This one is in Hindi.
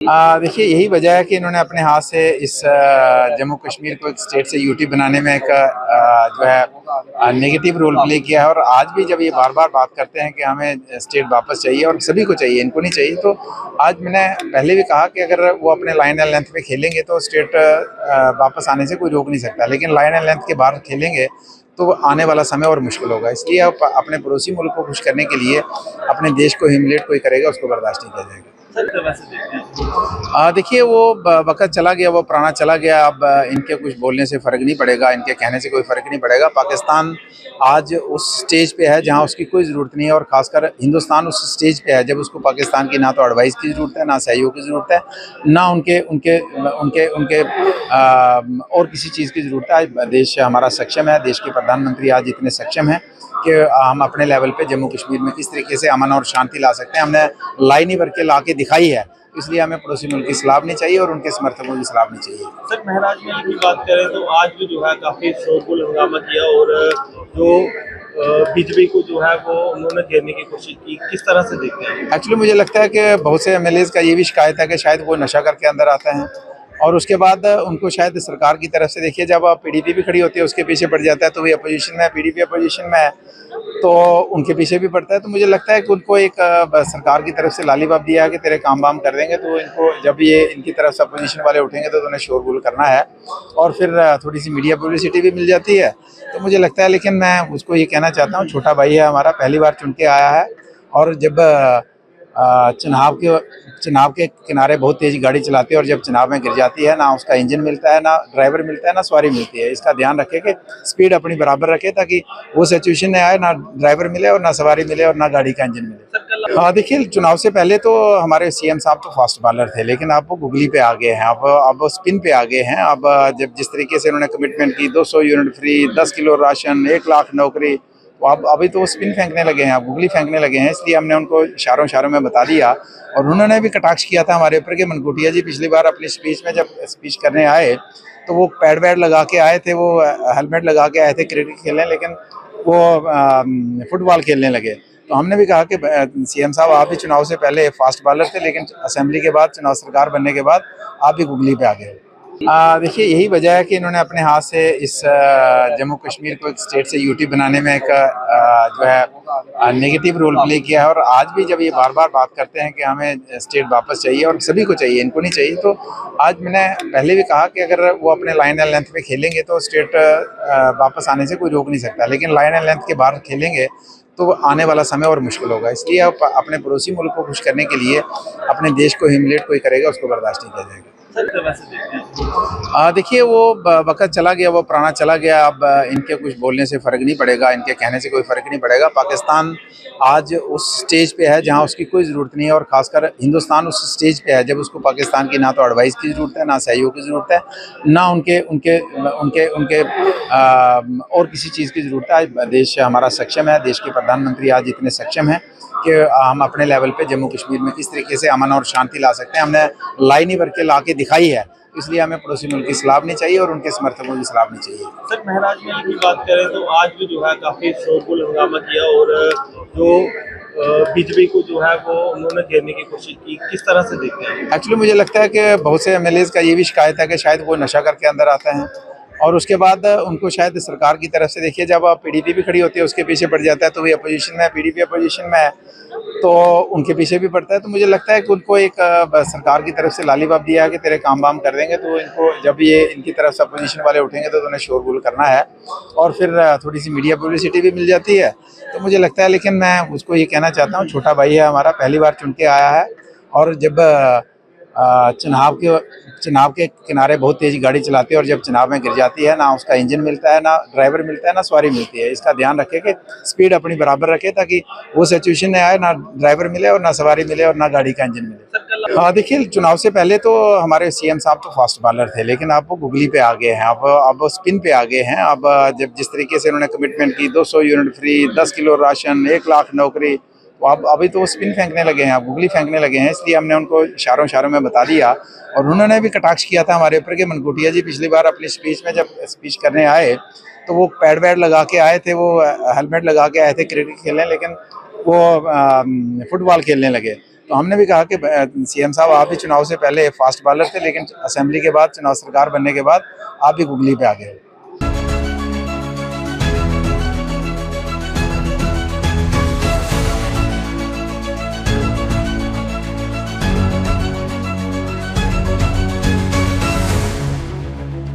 देखिए यही वजह है कि इन्होंने अपने हाथ से इस जम्मू कश्मीर को एक स्टेट से यूटी बनाने में एक जो है नेगेटिव रोल प्ले किया है। और आज भी जब ये बार बार बात करते हैं कि हमें स्टेट वापस चाहिए और सभी को चाहिए, इनको नहीं चाहिए, तो आज मैंने पहले भी कहा कि अगर वो अपने लाइन एंड लेंथ पे खेलेंगे तो स्टेट वापस आने से कोई रोक नहीं सकता, लेकिन लाइन एंड लेंथ के बाहर खेलेंगे तो आने वाला समय और मुश्किल होगा। इसलिए आप अपने पड़ोसी मुल्क को खुश करने के लिए अपने देश को ह्यूमिलेट कोई करेगा उसको बर्दाश्त नहीं किया जाएगा। देखिए वो वक़्त चला गया, वो पुराना चला गया। अब इनके कुछ बोलने से फ़र्क नहीं पड़ेगा, इनके कहने से कोई फ़र्क नहीं पड़ेगा। पाकिस्तान आज उस स्टेज पे है जहाँ उसकी कोई ज़रूरत नहीं है, और ख़ासकर हिंदुस्तान उस स्टेज पे है जब उसको पाकिस्तान की ना तो एडवाइस की ज़रूरत है, ना सहयोग की ज़रूरत है, ना उनके उनके उनके उनके और किसी चीज़ की ज़रूरत है। आज देश हमारा सक्षम है, देश के प्रधानमंत्री आज इतने सक्षम हैं कि हम अपने लेवल पे जम्मू कश्मीर में किस तरीके से अमन और शांति ला सकते हैं, हमने लाइन ही भर के ला के दिखाई है। इसलिए हमें पड़ोसी मुल्क की सलाह नहीं चाहिए और उनके समर्थकों की सलाह नहीं चाहिए। सर महराज मेले की बात करें तो आज भी जो है काफी शोरगुल हंगामा किया और जो बीजेपी को जो है वो उन्होंने घेरने की कोशिश की, किस तरह से देखते हैं? एक्चुअली मुझे लगता है कि बहुत से एमएलएज का ये भी शिकायत है कि शायद वो नशा करके अंदर आते हैं और उसके बाद उनको शायद सरकार की तरफ से, देखिए जब पीडीपी भी खड़ी होती है उसके पीछे पड़ जाता है, तो वही अपोजिशन में है, पीडीपी अपोजिशन में है तो उनके पीछे भी पड़ता है। तो मुझे लगता है कि उनको एक सरकार की तरफ से लालीबाब दिया है कि तेरे काम वाम कर देंगे, तो इनको जब ये इनकी तरफ से अपोजिशन वाले उठेंगे तो उन्हें शोरगुल करना है और फिर थोड़ी सी मीडिया पब्लिसिटी भी मिल जाती है। तो मुझे लगता है, लेकिन मैं उसको ये कहना चाहता हूँ, छोटा भाई है हमारा, पहली बार चुन के आया है और जब चुनाव के किनारे बहुत तेज गाड़ी चलाती है और जब चुनाव में गिर जाती है, ना उसका इंजन मिलता है, ना ड्राइवर मिलता है, ना सवारी मिलती है। इसका ध्यान रखे कि स्पीड अपनी बराबर रखे ताकि वो सिचुएशन में आए ना ड्राइवर मिले और ना सवारी मिले और ना गाड़ी का इंजन मिले। हाँ देखिए, चुनाव से पहले तो हमारे सीएम साहब तो फास्ट बॉलर थे, लेकिन अब वो गुगली पे आ गए हैं, अब वो स्पिन पे आ गए हैं। अब जब जिस तरीके से उन्होंने कमिटमेंट की 200 unit free, 10 kilo ration, 1 lakh नौकरी, तो अब अभी तो वो स्पिन फेंकने लगे हैं, अब गुगली फेंकने लगे हैं। इसलिए हमने उनको इशारों इशारों में बता दिया और उन्होंने भी कटाक्ष किया था हमारे ऊपर कि मनकोटिया जी पिछली बार अपनी स्पीच में जब स्पीच करने आए तो वो पैड वैड लगा के आए थे, वो हेलमेट लगा के आए थे क्रिकेट खेलने, लेकिन वो फुटबॉल खेलने लगे। तो हमने भी कहा कि सीएम साहब आप भी चुनाव से पहले फास्ट बॉलर थे, लेकिन असेंबली के बाद, चुनाव सरकार बनने के बाद आप भी गुगली पे आ गए। देखिए यही वजह है कि इन्होंने अपने हाथ से इस जम्मू कश्मीर को एक स्टेट से यूटी बनाने में एक जो है नेगेटिव रोल प्ले किया है। और आज भी जब ये बार बार बात करते हैं कि हमें स्टेट वापस चाहिए और सभी को चाहिए, इनको नहीं चाहिए, तो आज मैंने पहले भी कहा कि अगर वो अपने लाइन एंड लेंथ पे खेलेंगे तो स्टेट वापस आने से कोई रोक नहीं सकता, लेकिन लाइन एंड लेंथ के बाहर खेलेंगे तो आने वाला समय और मुश्किल होगा। इसलिए आप अपने पड़ोसी मुल्क को खुश करने के लिए अपने देश को ह्यूमिलेट कोई करेगा उसको बर्दाश्त नहीं किया जाएगा। सर वैसे देखते हैं देखिए वो वक़्त चला गया, वो पुराना चला गया। अब इनके कुछ बोलने से फ़र्क नहीं पड़ेगा, इनके कहने से कोई फ़र्क नहीं पड़ेगा। पाकिस्तान आज उस स्टेज पे है जहाँ उसकी कोई ज़रूरत नहीं है, और ख़ासकर हिंदुस्तान उस स्टेज पे है जब उसको पाकिस्तान की ना तो एडवाइस की ज़रूरत है, ना सहयोग की ज़रूरत है, ना उनके उनके उनके उनके और किसी चीज़ की ज़रूरत है। आज देश हमारा सक्षम है, देश के प्रधानमंत्री आज इतने सक्षम हैं कि हम अपने लेवल पे जम्मू कश्मीर में किस तरीके से अमन और शांति ला सकते हैं, हमने लाइन ही भर के ला के दिखाई है। इसलिए हमें पड़ोसी मुल्क की सलाह नहीं चाहिए और उनके समर्थकों की सलाह नहीं चाहिए। सर महराज मेले की बात करें तो आज भी जो है काफी शोरगुल हंगामा किया और जो बीजेपी को जो है वो उन्होंने घेरने की कोशिश की, किस तरह से देखते हैं? एक्चुअली मुझे लगता है कि बहुत से एमएलएज का ये भी शिकायत है कि शायद वो नशा करके अंदर आते हैं और उसके बाद उनको शायद सरकार की तरफ से, देखिए जब पीडीपी भी खड़ी होती है उसके पीछे पड़ जाता है, तो वही अपोजिशन में है, पीडीपी अपोजिशन में है तो उनके पीछे भी पड़ता है। तो मुझे लगता है कि उनको एक सरकार की तरफ से लालीबाब दिया है कि तेरे काम वाम कर देंगे, तो इनको जब ये इनकी तरफ से अपोजिशन वाले उठेंगे तो उन्हें शोरगुल करना है और फिर थोड़ी सी मीडिया पब्लिसिटी भी मिल जाती है। तो मुझे लगता है, लेकिन मैं उसको ये कहना चाहता हूँ, छोटा भाई है हमारा, पहली बार चुन के आया है और जब चुनाव के किनारे बहुत तेज गाड़ी चलाती है और जब चुनाव में गिर जाती है, ना उसका इंजन मिलता है, ना ड्राइवर मिलता है, ना सवारी मिलती है। इसका ध्यान रखे कि स्पीड अपनी बराबर रखे ताकि वो सिचुएशन में आए, ना ड्राइवर मिले और ना सवारी मिले और ना गाड़ी का इंजन मिले। हाँ देखिए, चुनाव से पहले तो हमारे सीएम साहब तो फास्ट बॉलर थे, लेकिन अब वो गुगली पे आ गए हैं, अब वो स्पिन पे आ गए हैं। अब जब जिस तरीके से उन्होंने कमिटमेंट की 200 unit free, 10 kilo ration, 1 lakh नौकरी, तो अब अभी तो वो स्पिन फेंकने लगे हैं, अब गुगली फेंकने लगे हैं। इसलिए हमने उनको इशारों इशारों में बता दिया और उन्होंने भी कटाक्ष किया था हमारे ऊपर कि मनकोटिया जी पिछली बार अपनी स्पीच में जब स्पीच करने आए तो वो पैड वैड लगा के आए थे, वो हेलमेट लगा के आए थे क्रिकेट खेलने, लेकिन वो फुटबॉल खेलने लगे। तो हमने भी कहा कि सीएम साहब आप भी चुनाव से पहले फास्ट बॉलर थे, लेकिन असेंबली के बाद, चुनाव सरकार बनने के बाद आप भी गुगली पे आ गए।